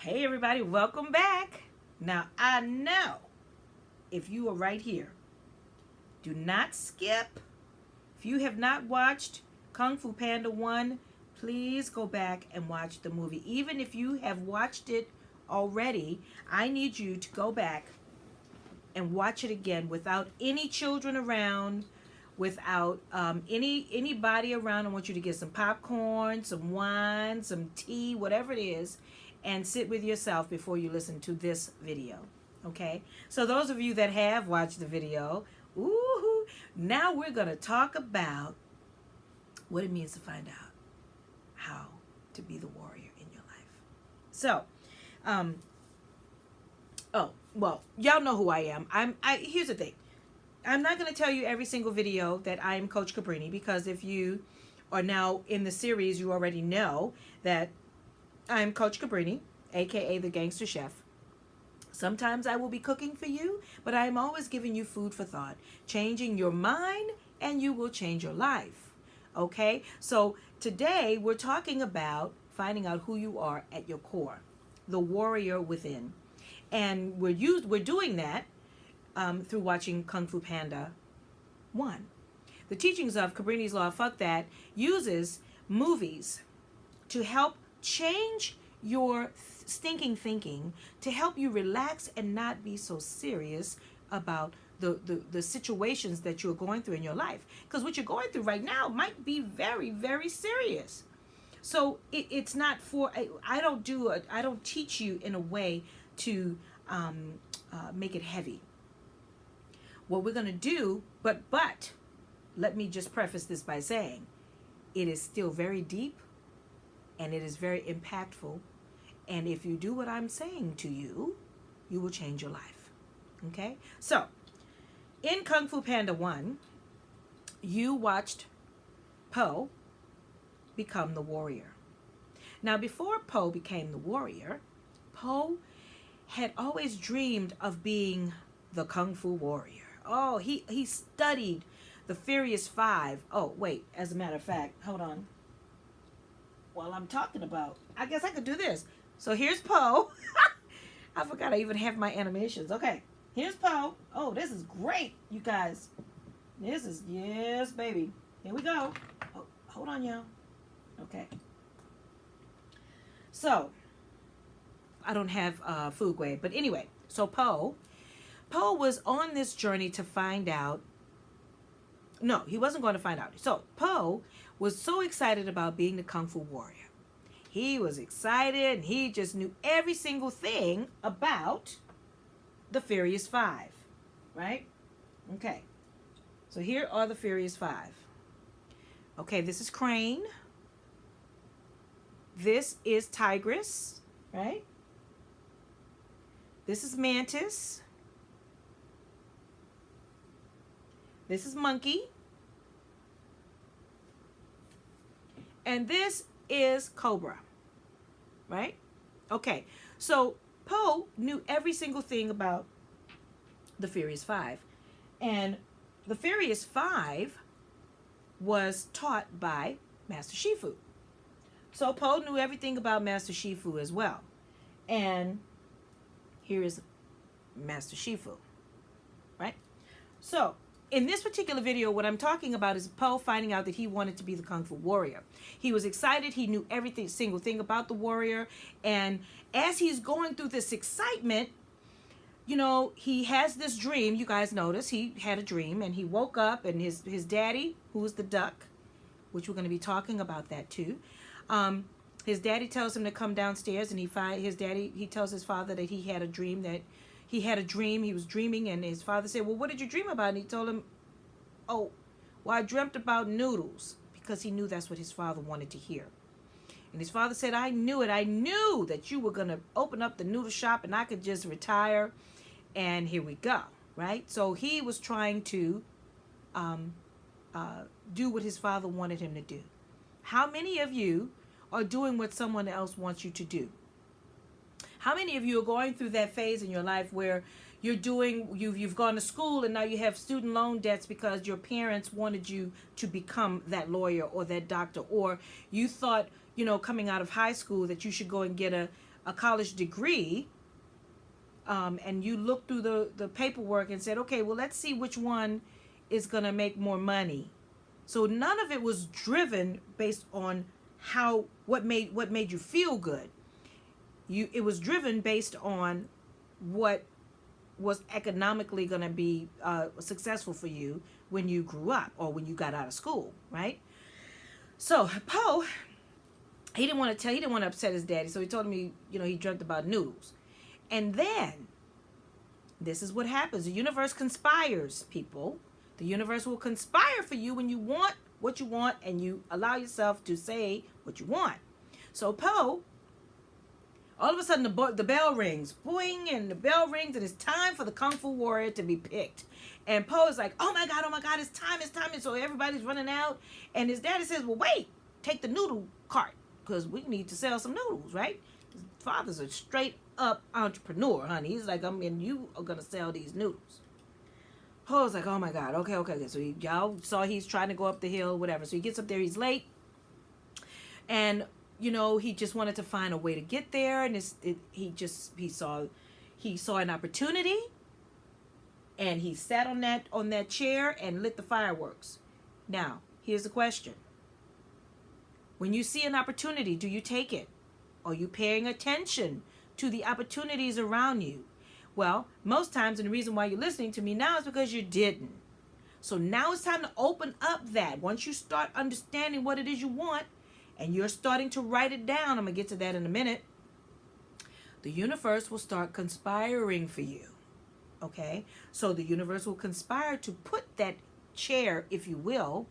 Hey, everybody, welcome back. Now, I know if you are right here, do not skip. If you have not watched Kung Fu Panda 1, please go back and watch the movie. Even if you have watched it already, I need you to go back and watch it again without any children around, without anybody around. I want you to get some popcorn, some wine, some tea, whatever it is, and sit with yourself before you listen to this video. Okay? So those of you that have watched the video, ooh, now we're going to talk about what it means to find out how to be the warrior in your life. So, well, y'all know who I am. Here's the thing. I'm not going to tell you every single video that I am Coach Cabrini, because if you are now in the series, you already know that I'm Coach Cabrini, aka the Gangster Chef. Sometimes I will be cooking for you, but I am always giving you food for thought, changing your mind, and you will change your life. Okay? So today we're talking about finding out who you are at your core, the warrior within. And we're doing that through watching Kung Fu Panda 1. The teachings of Cabrini's Law, fuck that, uses movies to help change your stinking thinking, to help you relax and not be so serious about the situations that you're going through in your life. Because what you're going through right now might be very, very serious. So it's not for, I don't teach you in a way to make it heavy. What we're going to do, but let me just preface this by saying it is still very deep and it is very impactful. And if you do what I'm saying to you, you will change your life. Okay? So, in Kung Fu Panda 1, you watched Po become the warrior. Now, before Po became the warrior, Po had always dreamed of being the Kung Fu warrior. Oh, he studied the Furious Five. Oh, wait, as a matter of fact, hold on. While I'm talking about, I guess I could do this. So here's Po. I forgot I even have my animations. Okay, here's Po. Oh, this is great, you guys. Yes, baby. Here we go. Oh, hold on, y'all. Okay. So, I don't have food grade, but anyway, so Po was on this journey to find out. No, he wasn't going to find out. So Po was so excited about being the Kung Fu warrior. He was excited, and he just knew every single thing about the Furious Five, right? Okay, so here are the Furious Five. Okay, this is Crane. This is Tigress, right? This is Mantis. This is Monkey. And this is Cobra, right? Okay, so Po knew every single thing about the Furious Five. And the Furious Five was taught by Master Shifu. So Po knew everything about Master Shifu as well. And here is Master Shifu, right? So in this particular video, what I'm talking about is Po finding out that he wanted to be the Kung Fu warrior. He was excited. He knew every single thing about the warrior. And as he's going through this excitement, you know, he has this dream. You guys notice he had a dream, and he woke up, and his daddy, who was the duck, which we're going to be talking about that too. His daddy tells him to come downstairs, and he tells his father that he had a dream, he was dreaming, and his father said, well, what did you dream about? And he told him, oh, well, I dreamt about noodles, because he knew that's what his father wanted to hear. And his father said, I knew it. I knew that you were going to open up the noodle shop and I could just retire. And here we go, right? So he was trying to do what his father wanted him to do. How many of you are doing what someone else wants you to do? How many of you are going through that phase in your life where you've gone to school and now you have student loan debts because your parents wanted you to become that lawyer or that doctor, or you thought, coming out of high school that you should go and get a college degree, and you looked through the paperwork and said, okay, well, let's see which one is going to make more money. So none of it was driven based on what made you feel good. It was driven based on what was economically going to be successful for you when you grew up or when you got out of school, right? So Poe, he didn't want to upset his daddy, so he told me, he dreamt about noodles. And then, this is what happens. The universe conspires, people. The universe will conspire for you when you want what you want and you allow yourself to say what you want. So Poe, all of a sudden the bell rings, boing, and the bell rings, and it's time for the Kung Fu Warrior to be picked. And Poe is like, oh my God, it's time. And so everybody's running out. And his daddy says, well, wait, take the noodle cart, because we need to sell some noodles, right? His father's a straight up entrepreneur, honey. He's like, you are going to sell these noodles. Poe's like, oh my God, okay. So y'all saw he's trying to go up the hill, whatever. So he gets up there, he's late. And, he just wanted to find a way to get there. And he saw an opportunity. And he sat on that chair and lit the fireworks. Now, here's the question. When you see an opportunity, do you take it? Are you paying attention to the opportunities around you? Well, most times, and the reason why you're listening to me now is because you didn't. So now it's time to open up that. Once you start understanding what it is you want, and you're starting to write it down, I'm going to get to that in a minute, the universe will start conspiring for you. Okay? So the universe will conspire to put that chair, if you will,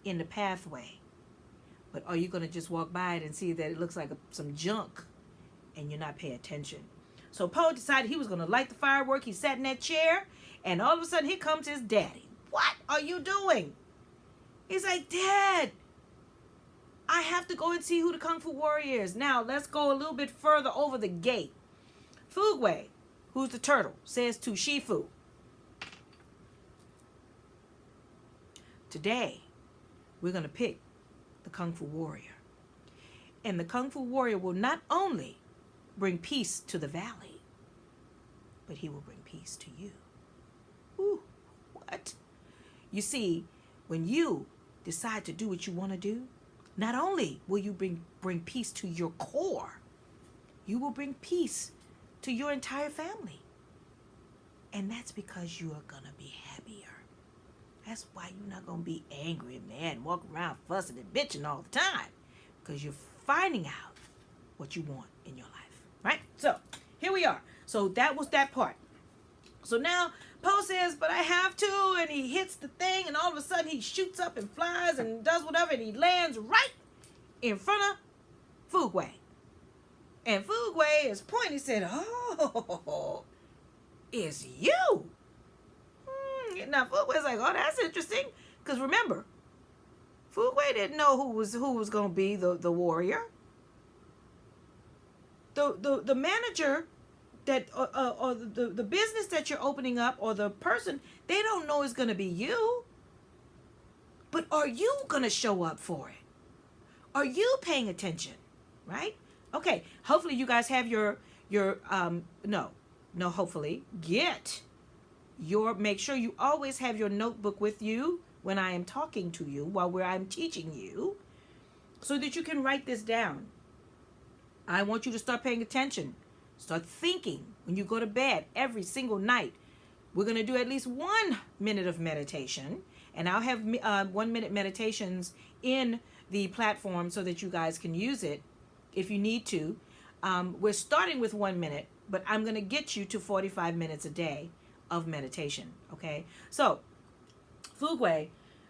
in the pathway. But are you going to just walk by it and see that it looks like some junk and you're not paying attention? So Poe decided he was going to light the firework. He sat in that chair, and all of a sudden, here comes his daddy. What are you doing? He's like, Dad, I have to go and see who the Kung Fu Warrior is. Now, let's go a little bit further over the gate. Fugway, who's the turtle, says to Shifu, today, we're going to pick the Kung Fu Warrior. And the Kung Fu Warrior will not only bring peace to the valley, but he will bring peace to you. Ooh, what? You see, when you decide to do what you want to do, not only will you bring peace to your core, you will bring peace to your entire family. And that's because you are going to be happier. That's why you're not going to be angry and mad and walk around fussing and bitching all the time. Because you're finding out what you want in your life. Right? So, here we are. So, that was that part. So, now, Poe says, but I have to. And he hits the thing. And all of a sudden, he shoots up and flies and does whatever. And he lands right in front of Fugway. And Fugway is pointing. He said, oh, it's you. Now, Fugway's like, oh, that's interesting. Because remember, Fugway didn't know who was going to be the warrior. The manager that or the business that you're opening up, or the person, they don't know it's going to be you. But are you going to show up for it? Are you paying attention? Right? Okay. Hopefully you guys have hopefully make sure you always have your notebook with you when I am talking to you, while I'm teaching you, so that you can write this down. I want you to start paying attention. Start thinking when you go to bed every single night. We're going to do at least 1 minute of meditation. And I'll have 1 minute meditations in the platform so that you guys can use it if you need to. We're starting with 1 minute, but I'm going to get you to 45 minutes a day of meditation. Okay? So, Fugway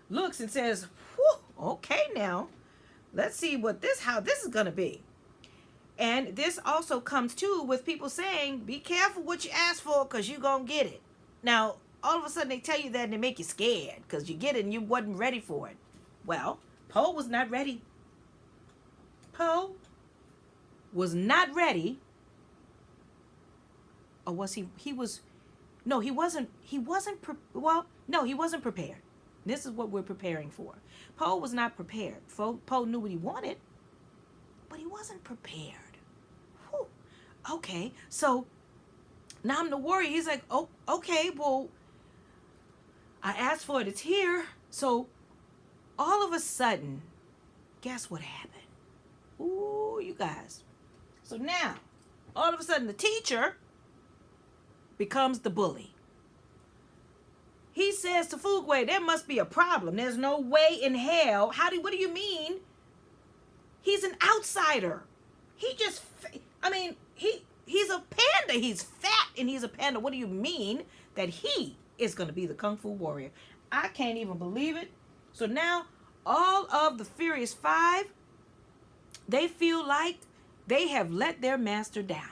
looks and says, okay now, let's see how this is going to be. And this also comes too with people saying, be careful what you ask for, because you're going to get it. Now, all of a sudden they tell you that and they make you scared because you get it and you wasn't ready for it. Well, Poe was not ready. Poe was not ready. Or was he? He was, no, he wasn't prepared. This is what we're preparing for. Poe was not prepared. Poe knew what he wanted, but he wasn't prepared. Whew. Okay, so now I'm the warrior. He's like, oh, okay, well, I asked for it. It's here. So all of a sudden, guess what happened? Ooh, you guys. So now, all of a sudden, the teacher becomes the bully. He says to Fuguay, there must be a problem. There's no way in hell. What do you mean? He's an outsider. He's a panda. He's fat and he's a panda. What do you mean that he is going to be the Kung Fu warrior? I can't even believe it. So now all of the Furious Five, they feel like they have let their master down.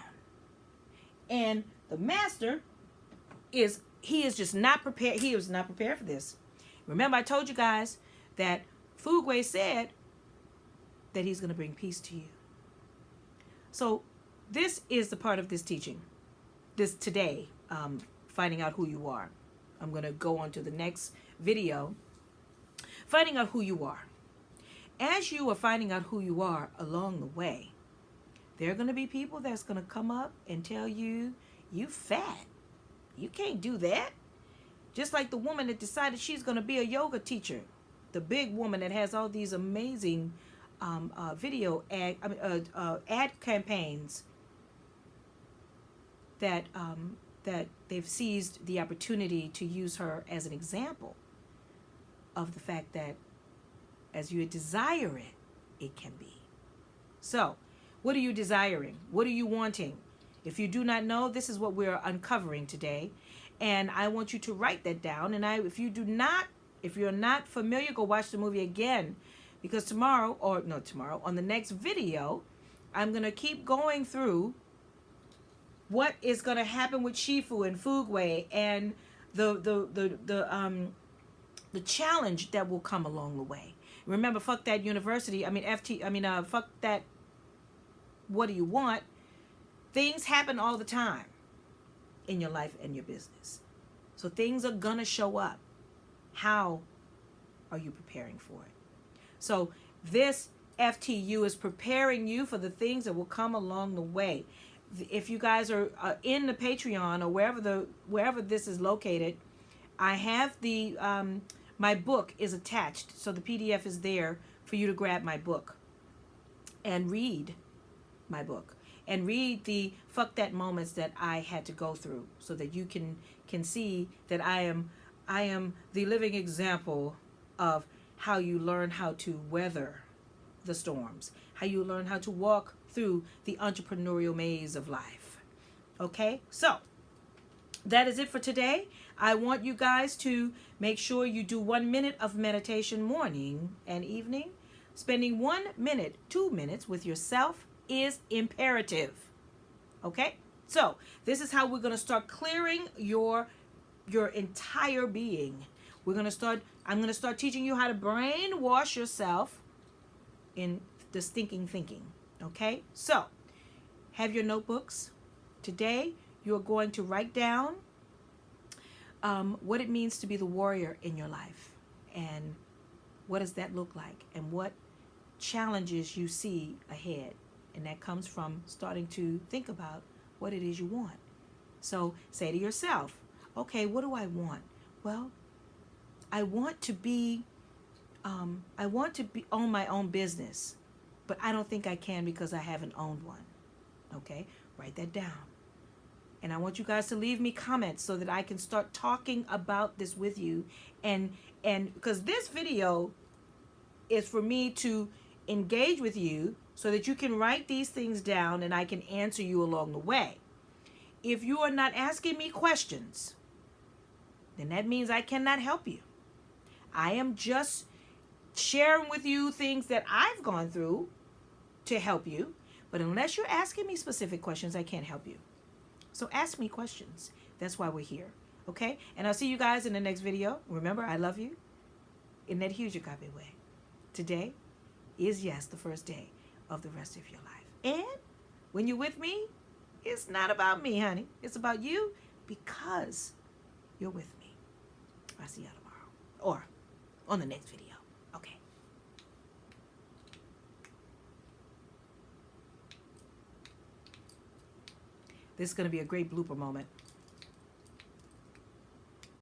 And the master is just not prepared. He was not prepared for this. Remember, I told you guys that Fuguay said that he's going to bring peace to you. So this is the part of this teaching. This today, finding out who you are. I'm going to go on to the next video, finding out who you are. As you are finding out who you are along the way, there are going to be people that's going to come up and tell you, you fat. You can't do that. Just like the woman that decided she's going to be a yoga teacher. The big woman that has all these amazing video ad campaigns that they've seized the opportunity to use her as an example of the fact that as you desire it, it can be. So, what are you desiring? What are you wanting? If you do not know, this is what we're uncovering today. And I want you to write that down. And if you're not familiar, go watch the movie again. Because on the next video, I'm going to keep going through what is going to happen with Shifu and Fuguay and the challenge that will come along the way. Remember, fuck that university. Fuck that. What do you want? Things happen all the time in your life and your business. So things are going to show up. How are you preparing for it? So this FTU is preparing you for the things that will come along the way. If you guys are in the Patreon or wherever this is located, I have my book is attached. So the PDF is there for you to grab my book and read my book. And read the fuck that moments that I had to go through so that you can see that I am the living example of how you learn how to weather the storms, how you learn how to walk through the entrepreneurial maze of life. Okay? So, that is it for today. I want you guys to make sure you do 1 minute of meditation morning and evening. Spending 1 minute, 2 minutes with yourself is imperative. Okay? So, this is how we're going to start clearing your entire being. I'm going to start teaching you how to brainwash yourself in the stinking thinking. Okay? So, have your notebooks. Today, you're going to write down what it means to be the warrior in your life. And what does that look like? And what challenges you see ahead. And that comes from starting to think about what it is you want. So say to yourself, okay, what do I want? Well, I want to own my own business, but I don't think I can because I haven't owned one. Okay, write that down. And I want you guys to leave me comments so that I can start talking about this with you. And because this video is for me to engage with you so that you can write these things down and I can answer you along the way. If you are not asking me questions, then that means I cannot help you. I am just sharing with you things that I've gone through to help you. But unless you're asking me specific questions, I can't help you. So ask me questions. That's why we're here. Okay? And I'll see you guys in the next video. Remember, I love you. In that huge agape way. Today is, yes, the first day of the rest of your life. And when you're with me, it's not about me, honey. It's about you because you're with me. I'll see y'all tomorrow. Or on the next video. Okay. This is going to be a great blooper moment.